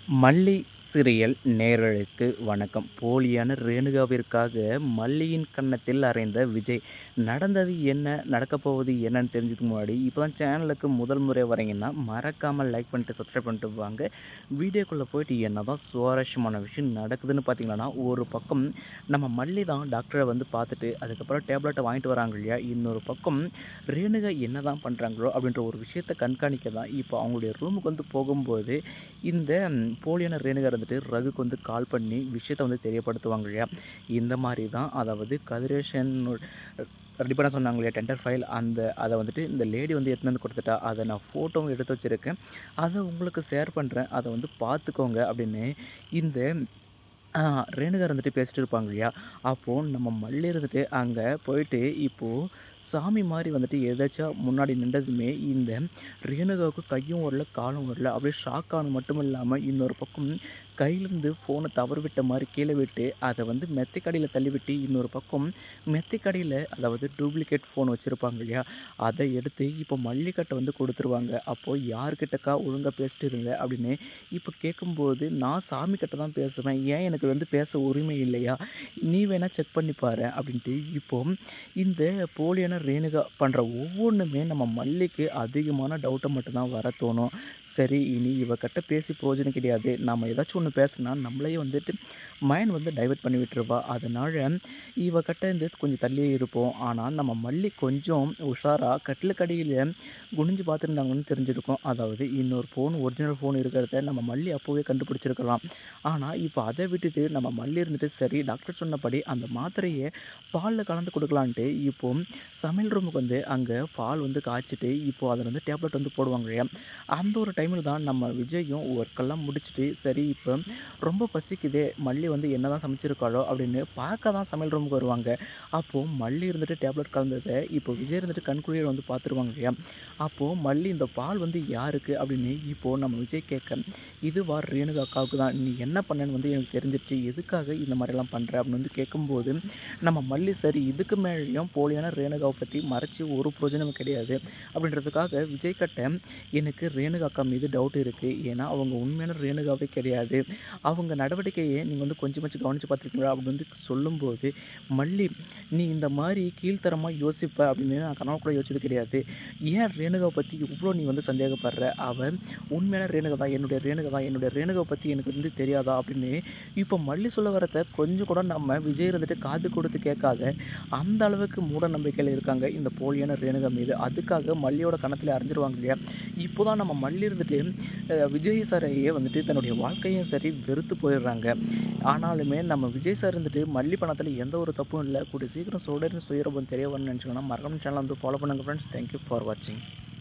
மல்லி சீரியல் நேயர்களுக்கு வணக்கம். போலியான ரேணுகாவிற்காக மல்லியின் கன்னத்தில் அறைந்த விஜய். நடந்தது என்ன, நடக்கப்போவது என்னன்னு தெரிஞ்சதுக்கு முன்னாடி இப்போ தான் சேனலுக்கு முதல் முறை வரீங்கன்னா மறக்காமல் லைக் பண்ணிட்டு சப்ஸ்கிரைப் பண்ணிட்டு வாங்க. வீடியோக்குள்ளே போயிட்டு என்ன தான் சுவாரஸ்யமான விஷயம் நடக்குதுன்னு பார்த்தீங்கன்னா, ஒரு பக்கம் நம்ம மல்லி தான் டாக்டரை வந்து பார்த்துட்டு அதுக்கப்புறம் டேப்லெட்டை வாங்கிட்டு வராங்க இல்லையா, இன்னொரு பக்கம் ரேணுகா என்ன தான் பண்ணுறாங்களோ அப்படின்ற ஒரு விஷயத்தை கண்காணிக்க தான் இப்போ அவங்களுடைய ரூமுக்கு வந்து போகும்போது இந்த போலியான ரேணுகா இருந்துட்டு ரகுக்கு வந்து கால் பண்ணி விஷயத்த வந்து தெரியப்படுத்துவாங்க இல்லையா. இந்த மாதிரி தான், அதாவது கதிரேஷன் ரெடி பண்ண சொன்னாங்க இல்லையா டெண்டர் ஃபைல், அதை வந்துட்டு இந்த லேடி வந்து எடுத்துன்னு வந்து கொடுத்துட்டா. அதை நான் ஃபோட்டோவும் எடுத்து வச்சுருக்கேன், அதை உங்களுக்கு ஷேர் பண்ணுறேன், அதை வந்து பார்த்துக்கோங்க அப்படின்னு இந்த ரேணுகா இருந்துட்டு பேசிட்டு இருப்பாங்க இல்லையா. அப்போது நம்ம மல்லி இருந்துட்டு அங்கே போயிட்டு இப்போது சாமி மாதிரி வந்துட்டு எதாச்சும் முன்னாடி நின்றதுமே இந்த ரேணுகாவுக்கு கையும் வரல காலும் வரல, அப்படியே ஷாக் ஆனது மட்டும் இல்லாமல் இன்னொரு பக்கம் கையிலேருந்து ஃபோனை தவறு விட்ட மாதிரி கீழே விட்டு அதை வந்து மெத்தைக்கடியில் தள்ளிவிட்டு இன்னொரு பக்கம் மெத்தைக்கடியில், அதாவது டூப்ளிகேட் ஃபோன் வச்சுருப்பாங்க இல்லையா, அதை எடுத்து இப்போ மல்லிகட்டை வந்து கொடுத்துருவாங்க. அப்போது யார்கிட்டக்கா ஒழுங்காக பேசிட்டு இருங்க அப்படின்னு இப்போ கேட்கும்போது, நான் சாமி கிட்ட தான் பேசுவேன், ஏன் எனக்கு வந்து பேச உரிமை இல்லையா, நீ வேணால் செக் பண்ணி பாரு அப்படின்ட்டு இப்போ இந்த போலியான ரேணுகா பண்ணுற ஒவ்வொன்றுமே நம்ம மல்லிக்கு அதிகமான டவுட்டை மட்டும்தான் வர தோணும். சரி, இனி இவகிட்ட பேசி பிரயோஜனம் கிடையாது, நம்ம ஏதாச்சும் ஒன்று பேசுனா நம்மளையே வந்துட்டு மைண்ட் வந்து டைவெர்ட் பண்ணி விட்டுருவா, அதனால் இவகிட்ட இருந்து கொஞ்சம் தள்ளியே இருப்போம். ஆனால் நம்ம மல்லி கொஞ்சம் உஷாராக கட்டிலுக்கடியில் குனிஞ்சு பார்த்துருந்தாங்கன்னு தெரிஞ்சிருக்கும். அதாவது இன்னொரு ஃபோன், ஒரிஜினல் ஃபோன் இருக்கிறத நம்ம மல்லி அப்போவே கண்டுபிடிச்சிருக்கலாம். ஆனால் இப்போ அதை விட்டுட்டு நம்ம மல்லி இருந்துட்டு சரி டாக்டர் சொன்னபடி அந்த மாத்திரையை பாலில் கலந்து கொடுக்கலான்ட்டு இப்போ சமையல் ரூமுக்கு வந்து அங்கே பால் வந்து காய்ச்சிட்டு இப்போது அதில் வந்து டேப்லெட் வந்து போடுவாங்க இல்லையா. அந்த ஒரு டைமில் தான் நம்ம விஜயும் ஒர்க்கெல்லாம் முடிச்சுட்டு சரி இப்போ ரொம்ப பசிக்குதே, மல்லி வந்து என்ன தான் சமைச்சிருக்காளோ அப்படின்னு பார்க்க தான் சமையல் ரூமுக்கு வருவாங்க. அப்போது மல்லி இருந்துட்டு டேப்லெட் கலந்ததை இப்போ விஜய் இருந்துட்டு கண்குழியில் வந்து பார்த்துருவாங்க இல்லையா. அப்போது மல்லி இந்த பால் வந்து யாருக்கு அப்படின்னு இப்போது நம்ம விஜய் கேட்க, இதுவா ரேணுகா அக்காவுக்கு தான், நீ என்ன பண்ணேன்னு வந்து எனக்கு தெரிஞ்சிருச்சு, எதுக்காக இந்த மாதிரிலாம் பண்ணுற அப்படின்னு வந்து கேட்கும்போது நம்ம மல்லி சரி இதுக்கு மேலேயும் போலியான ரேணுகாவை பற்றி மறைச்சி ஒரு பிரயோஜனமும் கிடையாது அப்படின்றதுக்காக விஜய் கிட்ட எனக்கு ரேணுகா அக்கா மீது டவுட் இருக்குது, ஏன்னா அவங்க உண்மையான ரேணுகாவே கிடையாது, அவங்க நடவடிக்கையை நீங்கள் வந்து கொஞ்சமாச்சும் கவனித்து பார்த்துருக்கீங்களா அப்படின்னு வந்து சொல்லும்போது, மல்லி நீ இந்த மாதிரி கீழ்த்தரமாக யோசிப்ப அப்படின்னு நான் கனவு கூட யோசிச்சது கிடையாது, ஏன் ரேணுகாவை பற்றி இவ்வளோ நீ வந்து சந்தேகப்படுற, அவன் உண்மையான ரேணுகா தான், என்னுடைய ரேணுகா தான், என்னுடைய ரேணுகாவை பற்றி எனக்கு வந்து தெரியாதா அப்படின்னு இப்போ மல்லி சொல்ல வரத கொஞ்சம் கூட நம்ம விஜய் இருந்துட்டு காது கொடுத்து கேட்காத அந்த அளவுக்கு மூட நம்பிக்கையில் இருக்காங்க இந்த போலியான ரேணுகா மீது. அதுக்காக மல்லியோட கணத்தில் அறிஞ்சிருவாங்க இல்லையா. இப்போ தான் நம்ம மல்லி இருந்துட்டு விஜய் சாரையே வந்துட்டு தன்னுடைய வாழ்க்கையும் சரி வெறுத்து போயிடுறாங்க. ஆனாலுமே நம்ம விஜய் சார் இருந்துட்டு மல்லி பணத்தில் எந்த ஒரு தப்பும் இல்லை, கூடிய சீக்கிரம் சுயரூபம் தெரிய வரணும்னு நினச்சிங்கன்னா மறக்காம சேனலை வந்து ஃபாலோ பண்ணுங்கள் ஃப்ரெண்ட்ஸ். தேங்க்யூ ஃபார் வாட்சிங்.